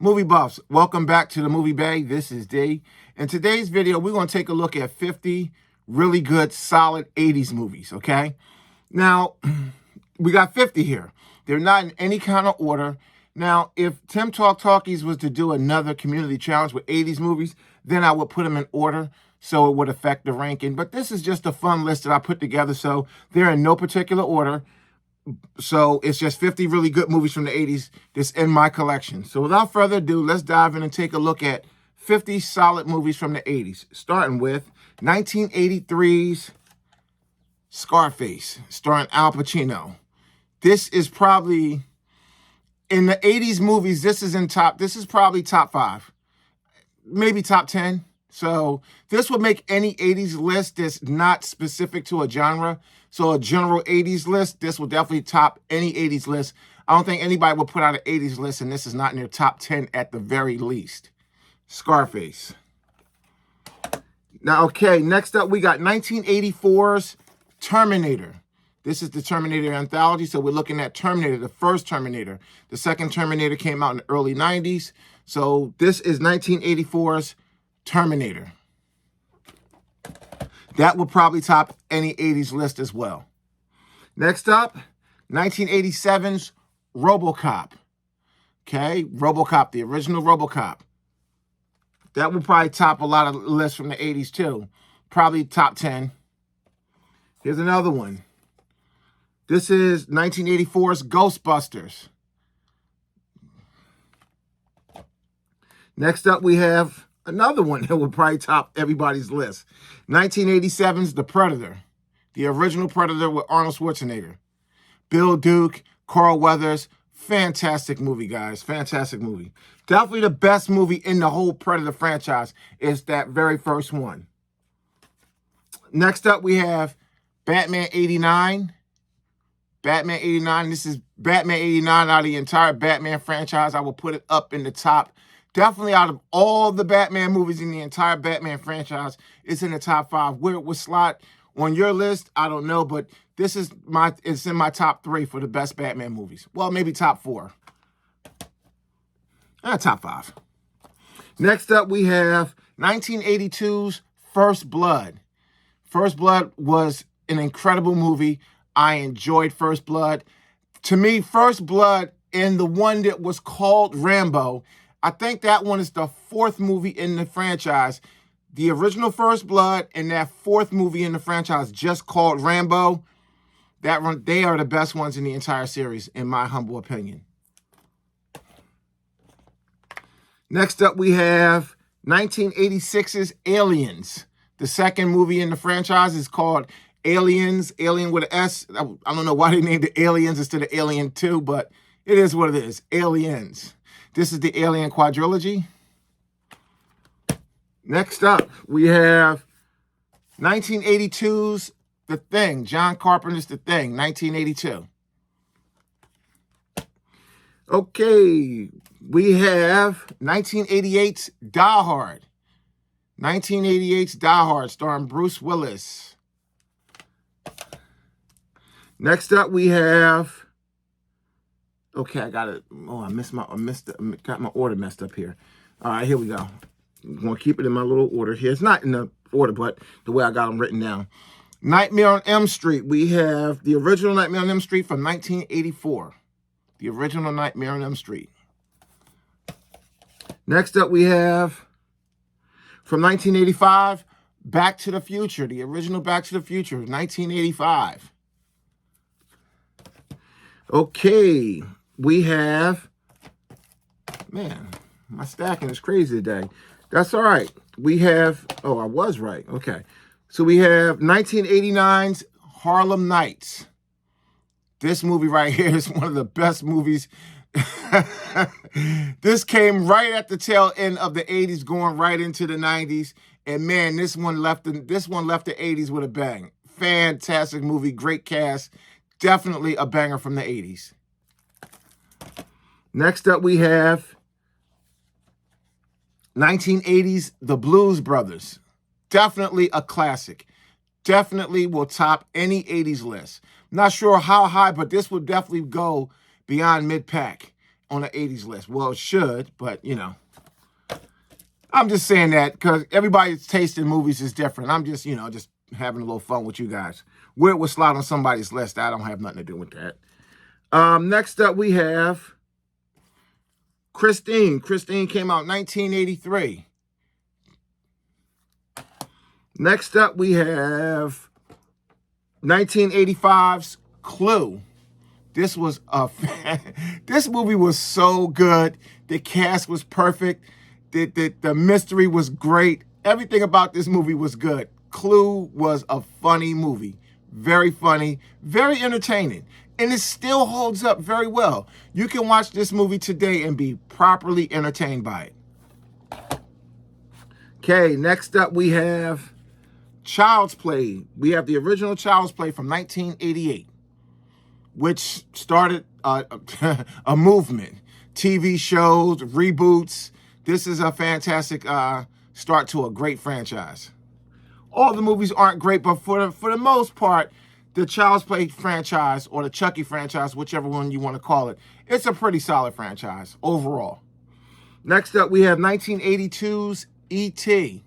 Movie buffs, welcome back to the Movie Bay. This is D. In today's video, we're going to take a look at 50 really good, solid 80s movies, okay? Now, we got 50 here. They're not in any kind of order. Now, if Tim Talk Talkies was to do another community challenge with 80s movies, then I would put them in order so it would affect the ranking. But this is just a fun list that I put together, so they're in no particular order. So it's just 50 really good movies from the 80s that's in my collection. So without further ado, let's dive in and take a look at 50 solid movies from the 80s, starting with 1983's Scarface, starring Al Pacino. This is probably, in the 80s movies, this is probably top 5, maybe top 10. So this would make any 80s list that's not specific to a genre. So a general 80s list, this will definitely top any 80s list. I don't think anybody will put out an 80s list and this is not in their top 10 at the very least. Scarface. Now, okay, next up we got 1984's Terminator. This is the Terminator anthology, so we're looking at Terminator, the first Terminator. The second Terminator came out in the early 90s. So this is 1984's Terminator. That will probably top any 80s list as well. Next up, 1987's RoboCop. Okay, RoboCop, the original RoboCop. That will probably top a lot of lists from the 80s too. Probably top 10. Here's another one. This is 1984's Ghostbusters. Next up, we have another one that will probably top everybody's list. 1987's The Predator. The original Predator with Arnold Schwarzenegger. Bill Duke, Carl Weathers. Fantastic movie, guys. Fantastic movie. Definitely the best movie in the whole Predator franchise is that very first one. Next up, we have Batman 89. Batman 89. This is Batman 89 out of the entire Batman franchise. I will put it up in the top. Definitely out of all the Batman movies in the entire Batman franchise, it's in the top 5. Where it would slot on your list, I don't know, but it's in my top 3 for the best Batman movies. Well, maybe top 4. Top 5. Next up, we have 1982's First Blood. First Blood was an incredible movie. I enjoyed First Blood. To me, First Blood and the one that was called Rambo, I think that one is the 4th movie in the franchise. The original First Blood and that 4th movie in the franchise just called Rambo, they are the best ones in the entire series, in my humble opinion. Next up, we have 1986's Aliens. The second movie in the franchise is called Aliens, Alien with an S. I don't know why they named it Aliens instead of Alien 2, but it is what it is, Aliens. This is the Alien quadrilogy. Next up, we have 1982's The Thing. John Carpenter's The Thing, 1982. Okay, we have 1988's Die Hard. 1988's Die Hard, starring Bruce Willis. Next up, we have... Okay, I got it. Oh, got my order messed up here. All right, here we go. I'm going to keep it in my little order here. It's not in the order, but the way I got them written down. Nightmare on Elm Street. We have the original Nightmare on Elm Street from 1984. The original Nightmare on Elm Street. Next up, we have, from 1985, Back to the Future. The original Back to the Future, 1985. Okay, we have, man, my stacking is crazy today. That's all right. We have, oh, I was right. Okay. So we have 1989's Harlem Nights. This movie right here is one of the best movies. This came right at the tail end of the 80s, going right into the 90s. And man, this one left the 80s with a bang. Fantastic movie, great cast. Definitely a banger from the 80s. Next up, we have 1980's The Blues Brothers. Definitely a classic. Definitely will top any 80s list. Not sure how high, but this will definitely go beyond mid-pack on the 80s list. Well, it should, but, you know. I'm just saying that because everybody's taste in movies is different. I'm just, you know, just having a little fun with you guys. Where it would slide on somebody's list, I don't have nothing to do with that. Next up, we have Christine. Christine came out in 1983. Next up, we have 1985's Clue. This was this movie was so good. The cast was perfect. The mystery was great. Everything about this movie was good. Clue was a funny movie. Very funny, very entertaining. And it still holds up very well. You can watch this movie today and be properly entertained by it. Okay, next up we have Child's Play. We have the original Child's Play from 1988, which started a movement. TV shows, reboots. This is a fantastic start to a great franchise. All the movies aren't great, but for the most part, the Child's Play franchise or the Chucky franchise, whichever one you want to call it, it's a pretty solid franchise overall. Next up, we have 1982's E.T.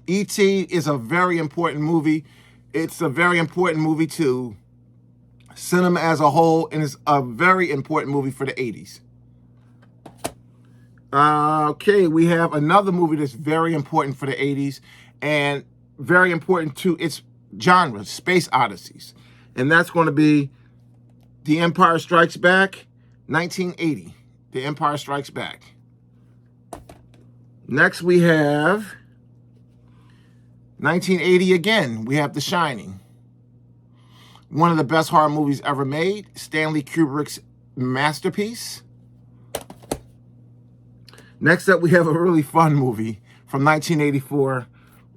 E.T. is a very important movie. It's a very important movie to cinema as a whole, and it's a very important movie for the 80s. Okay, we have another movie that's very important for the 80s and very important to its genre, Space Odysseys. And that's going to be The Empire Strikes Back, 1980. The Empire Strikes Back. Next we have 1980 again. We have The Shining. One of the best horror movies ever made. Stanley Kubrick's masterpiece. Next up, we have a really fun movie from 1984.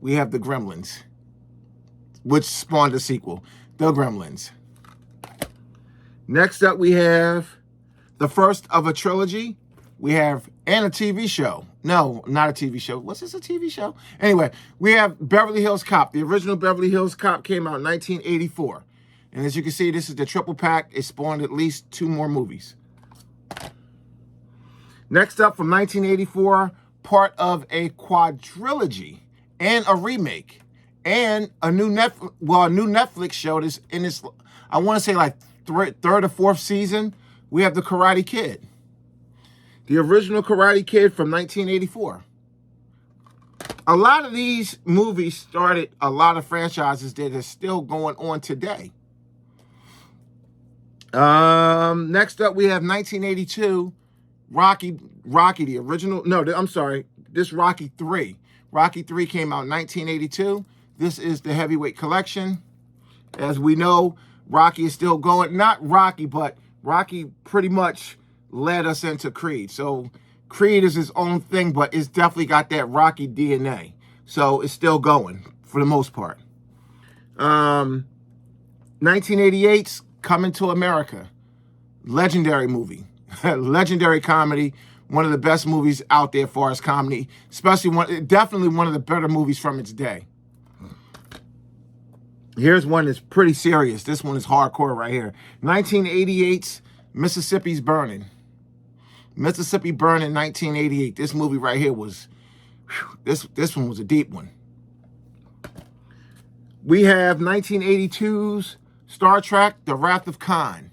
We have The Gremlins, which spawned a sequel, The Gremlins. Next up, we have the first of a trilogy. We have, and a TV show. No, not a TV show. Was this a TV show? Anyway, we have Beverly Hills Cop. The original Beverly Hills Cop came out in 1984. And as you can see, this is the triple pack. It spawned at least 2 more movies. Next up, from 1984, part of a quadrilogy and a remake and a new Netflix show. This in this, I want to say like third or fourth season. We have The Karate Kid, the original Karate Kid from 1984. A lot of these movies started a lot of franchises that are still going on today. Next up, we have 1982. Rocky, the original, no, I'm sorry, this Rocky 3. Rocky 3 came out in 1982. This is the heavyweight collection. As we know, Rocky is still going, not Rocky, but Rocky pretty much led us into Creed. So Creed is his own thing, but it's definitely got that Rocky DNA. So it's still going for the most part. 1988's Coming to America. Legendary movie. Legendary comedy, one of the best movies out there as far as comedy, definitely one of the better movies from its day. Here's one that's pretty serious. This one is hardcore right here. 1988's Mississippi's Burning. Mississippi Burning, 1988. This movie right here was, this one was a deep one. We have 1982's Star Trek, The Wrath of Khan.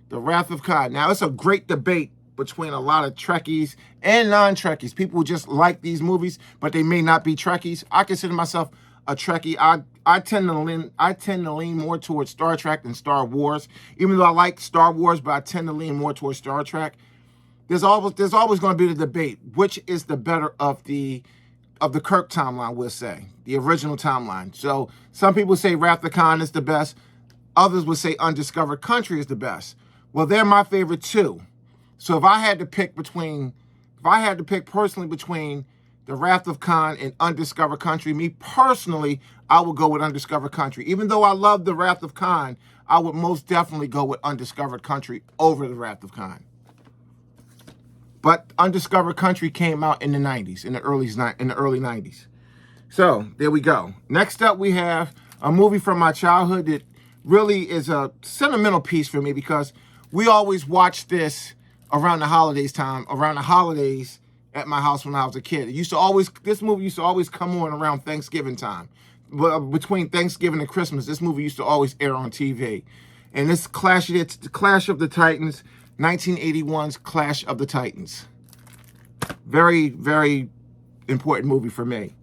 The Wrath of Khan. Now, it's a great debate between a lot of Trekkies and non-Trekkies. People who just like these movies, but they may not be Trekkies. I consider myself a Trekkie. I tend to lean more towards Star Trek than Star Wars. Even though I like Star Wars, but I tend to lean more towards Star Trek. There's always going to be the debate, which is the better of the Kirk timeline, we'll say, the original timeline. So some people say Wrath of Khan is the best. Others would say Undiscovered Country is the best. Well, they're my favorite too. So if I had to pick personally between The Wrath of Khan and Undiscovered Country, me personally, I would go with Undiscovered Country. Even though I love The Wrath of Khan, I would most definitely go with Undiscovered Country over The Wrath of Khan. But Undiscovered Country came out in the 90s, in the early 90s. So there we go. Next up, we have a movie from my childhood that really is a sentimental piece for me because We always watched this around the holidays at my house when I was a kid. This movie used to always come on around Thanksgiving time. Between Thanksgiving and Christmas, this movie used to always air on TV. And this Clash of the Titans, 1981's Clash of the Titans. Very, very important movie for me.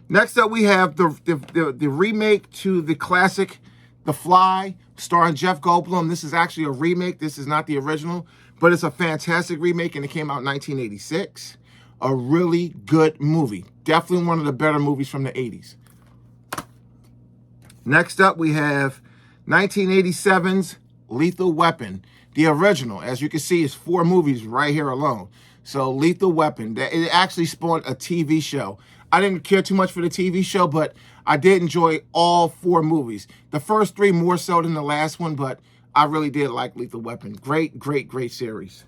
Next up, we have the remake to the classic The Fly, starring Jeff Goldblum. This is actually a remake. This is not the original, but it's a fantastic remake, and it came out in 1986. A really good movie. Definitely one of the better movies from the 80s. Next up, we have 1987's Lethal Weapon. The original, as you can see, is 4 movies right here alone. So Lethal Weapon, it actually spawned a TV show. I didn't care too much for the TV show, but I did enjoy all 4 movies. The first 3 more so than the last one, but I really did like Lethal Weapon. Great, great, great series.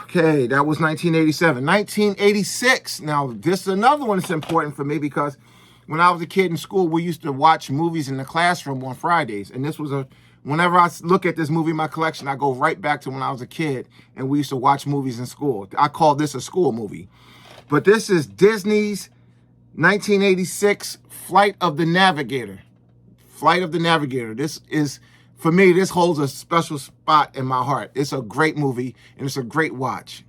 Okay, that was 1987. 1986. Now, this is another one that's important for me because when I was a kid in school, we used to watch movies in the classroom on Fridays. And this was whenever I look at this movie in my collection, I go right back to when I was a kid and we used to watch movies in school. I call this a school movie. But this is Disney's 1986 Flight of the Navigator. Flight of the Navigator. This is, for me, this holds a special spot in my heart. It's a great movie and it's a great watch.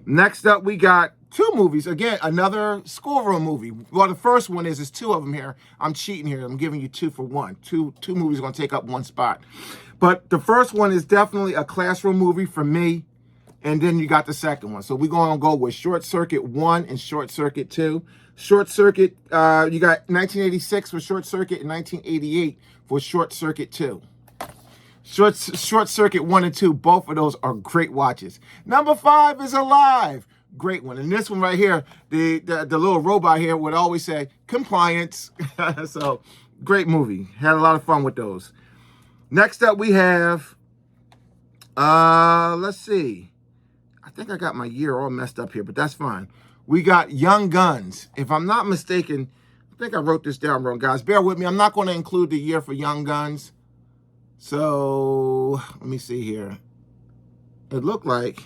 Next up, we got 2 movies. Again, another schoolroom movie. Well, the first one is 2 of them here. I'm cheating here. I'm giving you 2 for 1. Two movies are going to take up 1 spot. But the first one is definitely a classroom movie for me. And then you got the second one. So we're going to go with Short Circuit 1 and Short Circuit 2. Short Circuit, you got 1986 for Short Circuit and 1988 for Short Circuit 2. Short Circuit 1 and 2, both of those are great watches. Number 5 is Alive. Great one. And this one right here, the little robot here would always say, compliance. So, great movie. Had a lot of fun with those. Next up, we have, let's see. I think I got my year all messed up here, but that's fine. We got Young Guns. If I'm not mistaken, I think I wrote this down wrong, guys. Bear with me. I'm not going to include the year for Young Guns. So, let me see here. It looked like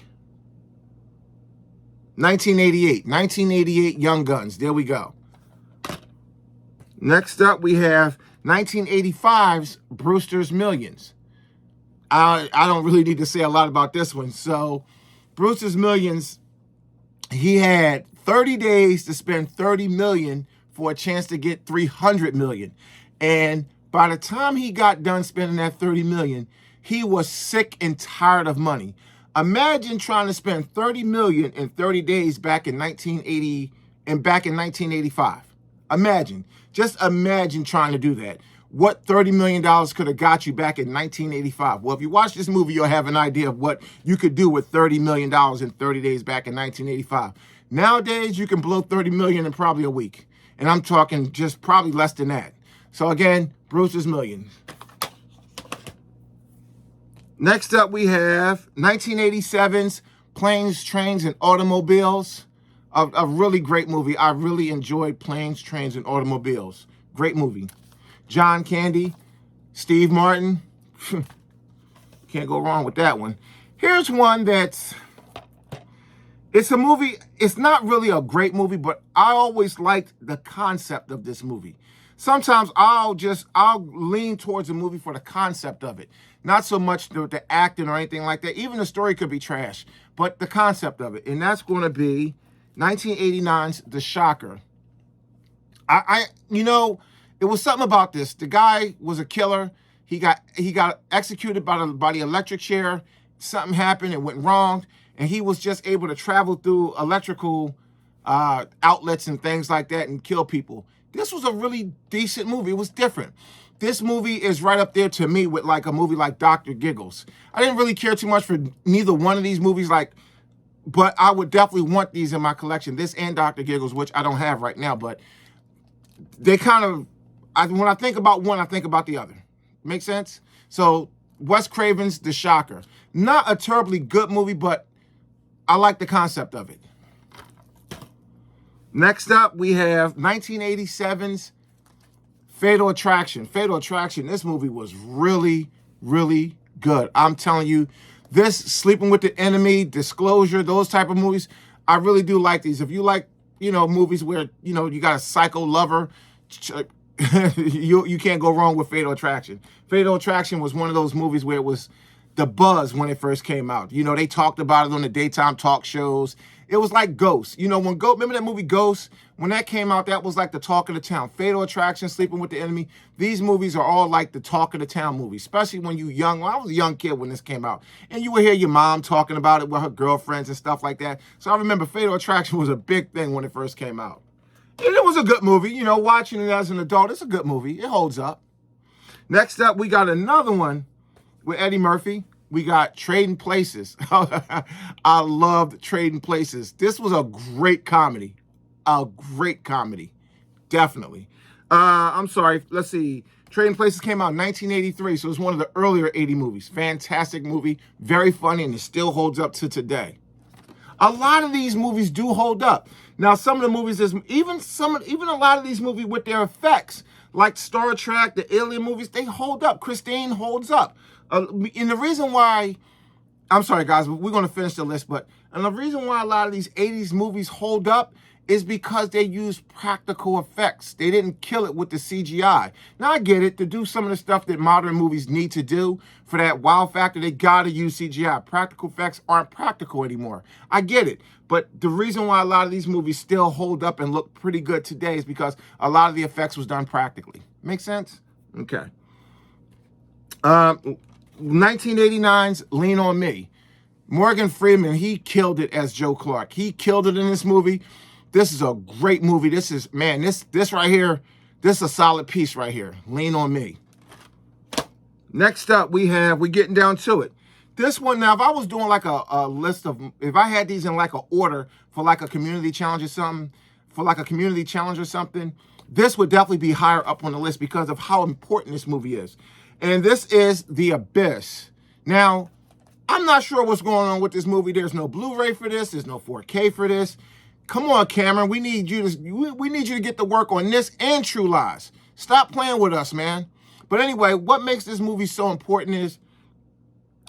1988. 1988 Young Guns. There we go. Next up, we have 1985's Brewster's Millions. I don't really need to say a lot about this one. So, Brewster's Millions, he had 30 days to spend $30 million for a chance to get $300 million. And by the time he got done spending that $30 million, he was sick and tired of money. Imagine trying to spend $30 million in 30 days back in 1980 and back in 1985. Imagine. Just imagine trying to do that. What $30 million could have got you back in 1985? Well, if you watch this movie, you'll have an idea of what you could do with $30 million in 30 days back in 1985. Nowadays, you can blow $30 million in probably a week. And I'm talking just probably less than that. So again, Brewster's Millions. Next up, we have 1987's Planes, Trains, and Automobiles. A really great movie. I really enjoyed Planes, Trains, and Automobiles. Great movie. John Candy, Steve Martin. Can't go wrong with that one. Here's one that's, it's a movie, it's not really a great movie, but I always liked the concept of this movie. Sometimes I'll lean towards a movie for the concept of it. Not so much the acting or anything like that. Even the story could be trash, but the concept of it. And that's going to be 1989's The Shocker. You know, it was something about this. The guy was a killer. He got executed by the electric chair. Something happened. It went wrong. And he was just able to travel through electrical outlets and things like that and kill people. This was a really decent movie. It was different. This movie is right up there to me with like a movie like Dr. Giggles. I didn't really care too much for neither one of these movies, but I would definitely want these in my collection. This and Dr. Giggles, which I don't have right now, but they kind of, when I think about one, I think about the other. Make sense? So Wes Craven's The Shocker. Not a terribly good movie, but I like the concept of it. Next up, we have 1987's Fatal Attraction. Fatal Attraction, this movie was really, really good. I'm telling you, this Sleeping with the Enemy, Disclosure, those type of movies, I really do like these. If you like, movies where, you got a psycho lover, you can't go wrong with Fatal Attraction. Fatal Attraction was one of those movies where it was the buzz when it first came out. They talked about it on the daytime talk shows. It was like Ghost. Remember that movie Ghost? When that came out, that was like the talk of the town. Fatal Attraction, Sleeping with the Enemy. These movies are all like the talk of the town movies, especially when you're young. Well, I was a young kid when this came out. And you would hear your mom talking about it with her girlfriends and stuff like that. So I remember Fatal Attraction was a big thing when it first came out. And it was a good movie. Watching it as an adult, it's a good movie. It holds up. Next up, we got another one with Eddie Murphy. We got Trading Places. I loved Trading Places. This was a great comedy. A great comedy. Definitely. I'm sorry. Let's see. Trading Places came out in 1983, so it's one of the earlier 80 movies. Fantastic movie. Very funny, and it still holds up to today. A lot of these movies do hold up. Now, some of the movies, even a lot of these movies with their effects, like Star Trek, the Alien movies, they hold up. Christine holds up. And the reason why, I'm sorry, guys, we're going to finish the list, and the reason why a lot of these 80s movies hold up is because they use practical effects. They didn't kill it with the CGI. Now, I get it. To do some of the stuff that modern movies need to do for that wow factor, they got to use CGI. Practical effects aren't practical anymore. I get it. But the reason why a lot of these movies still hold up and look pretty good today is because a lot of the effects was done practically. Make sense? Okay. 1989's Lean on Me. Morgan Freeman, he killed it as Joe Clark. He killed it in this movie. This is a great movie. This right here, this is a solid piece right here. Lean on Me. Next up, we're getting down to it. This one, now, if I was doing like a list of, if I had these in like an order for like a community challenge or something, this would definitely be higher up on the list because of how important this movie is. And this is The Abyss. Now, I'm not sure what's going on with this movie. There's no Blu-ray for this. There's no 4K for this. Come on, Cameron. We need you to get to work on this and True Lies. Stop playing with us, man. But anyway, what makes this movie so important is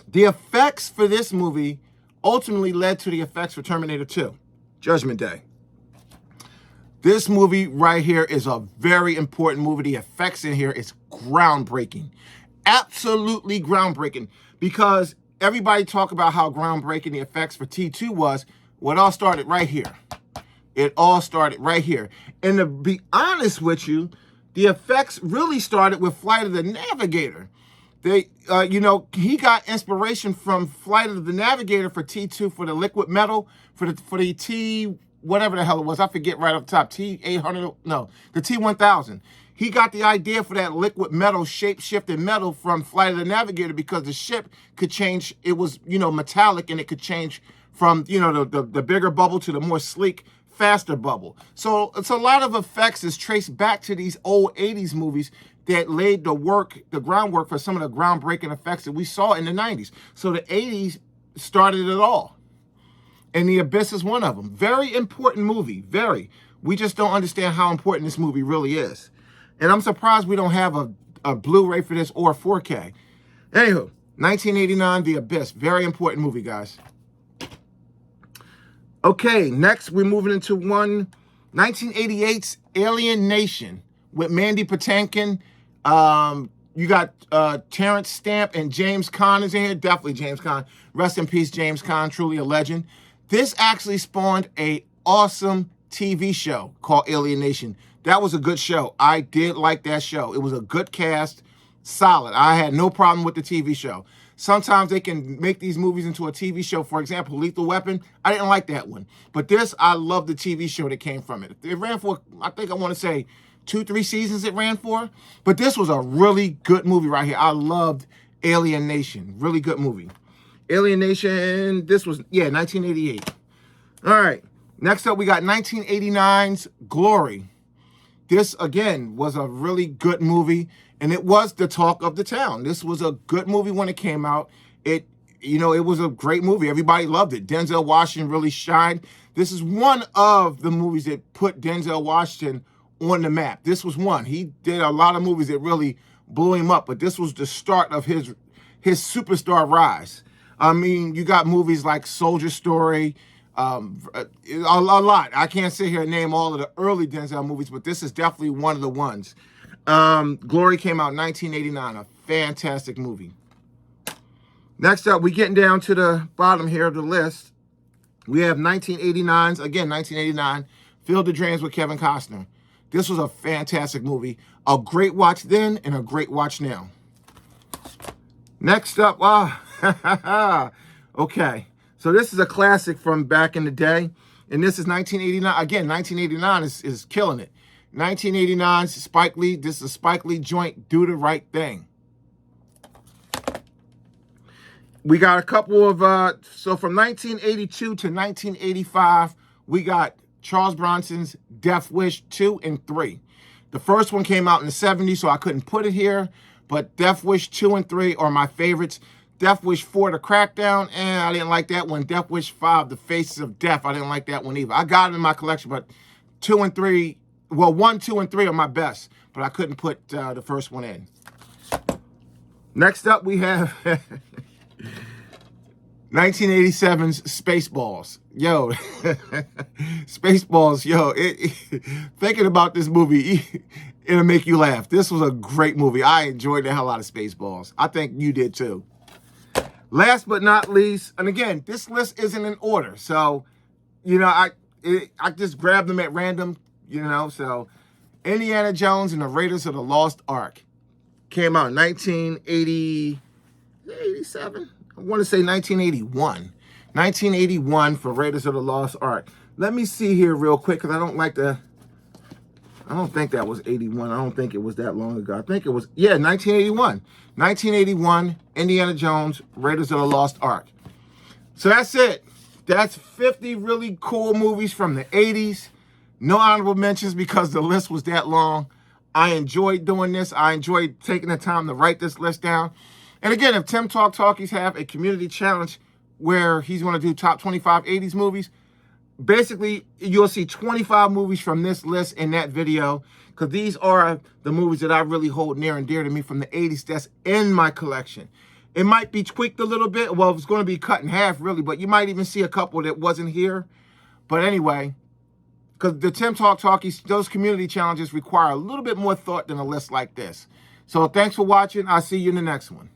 the effects for this movie ultimately led to the effects for Terminator 2, Judgment Day. This movie right here is a very important movie. The effects in here is groundbreaking. Absolutely groundbreaking. Because everybody talk about how groundbreaking the effects for T2 was. Well, it all started right here. It all started right here. And to be honest with you, the effects really started with Flight of the Navigator. He got inspiration from Flight of the Navigator for T2 for the liquid metal, for the T, whatever the hell it was. I forget right off the top. T800, no, the T1000. He got the idea for that liquid metal, shape-shifted metal from Flight of the Navigator because the ship could change. It was, metallic, and it could change from, the bigger bubble to the more sleek, faster bubble. So it's a lot of effects is traced back to these old 80s movies that laid the groundwork for some of the groundbreaking effects that we saw in the 90s. So the 80s started it all. And The Abyss is one of them. Very important movie, very. We just don't understand how important this movie really is. And I'm surprised we don't have a Blu-ray for this or 4K. Anywho, 1989, The Abyss. Very important movie, guys. Okay, next we're moving into 1988's Alien Nation with Mandy Patinkin. You got Terrence Stamp and James Caan is in here. Definitely James Caan. Rest in peace, James Caan. Truly a legend. This actually spawned a awesome TV show called Alien Nation. That was a good show. I did like that show. It was a good cast, solid. I had no problem with the TV show. Sometimes they can make these movies into a TV show. For example, Lethal Weapon. I didn't like that one. But this, I love the TV show that came from it. It ran for, I think I want to say, 2-3 seasons it ran for. But this was a really good movie right here. I loved Alien Nation. Really good movie. Alien Nation, this was, 1988. All right. Next up, we got 1989's Glory. This, again, was a really good movie, and it was the talk of the town. This was a good movie when it came out. It was a great movie. Everybody loved it. Denzel Washington really shined. This is one of the movies that put Denzel Washington on the map. This was one. He did a lot of movies that really blew him up, but this was the start of his superstar rise. I mean, you got movies like Soldier Story, a lot. I can't sit here and name all of the early Denzel movies, but this is definitely one of the ones. Glory came out in 1989, a fantastic movie. Next up, we're getting down to the bottom here of the list. We have 1989's, again, 1989, Field of Dreams with Kevin Costner. This was a fantastic movie. A great watch then and a great watch now. Next up, okay. So this is a classic from back in the day. And this is 1989. Again, 1989 is killing it. 1989, Spike Lee. This is a Spike Lee joint, Do the Right Thing. We got a couple of, so from 1982 to 1985, we got Charles Bronson's Death Wish 2 and 3. The first one came out in the 70s, so I couldn't put it here, but Death Wish 2 and 3 are my favorites. Death Wish 4, The Crackdown, I didn't like that one. Death Wish 5, The Faces of Death, I didn't like that one either. I got it in my collection, but 2 and 3, well, 1, 2, and 3 are my best, but I couldn't put the first one in. Next up, we have 1987's Spaceballs. Yo, Spaceballs, yo, thinking about this movie, it'll make you laugh. This was a great movie. I enjoyed the hell out of Spaceballs. I think you did too. Last but not least, and again, this list isn't in order. So, you know, I just grabbed them at random, you know. So, Indiana Jones and the Raiders of the Lost Ark came out in 1987. I want to say 1981. 1981 for Raiders of the Lost Ark. Let me see here real quick, because I don't think that was 81. I don't think it was that long ago. I think it was, yeah, 1981. 1981, Indiana Jones, Raiders of the Lost Ark. So that's it. That's 50 really cool movies from the 80s. No honorable mentions because the list was that long. I enjoyed doing this. I enjoyed taking the time to write this list down. And again, if Tim Talk Talkies have a community challenge where he's going to do top 25 80s movies, basically, you'll see 25 movies from this list in that video, because these are the movies that I really hold near and dear to me from the 80s that's in my collection. It might be tweaked a little bit. Well, it's going to be cut in half, really, but you might even see a couple that wasn't here. But anyway, because the Tim Talk Talkies, those community challenges require a little bit more thought than a list like this. So thanks for watching. I'll see you in the next one.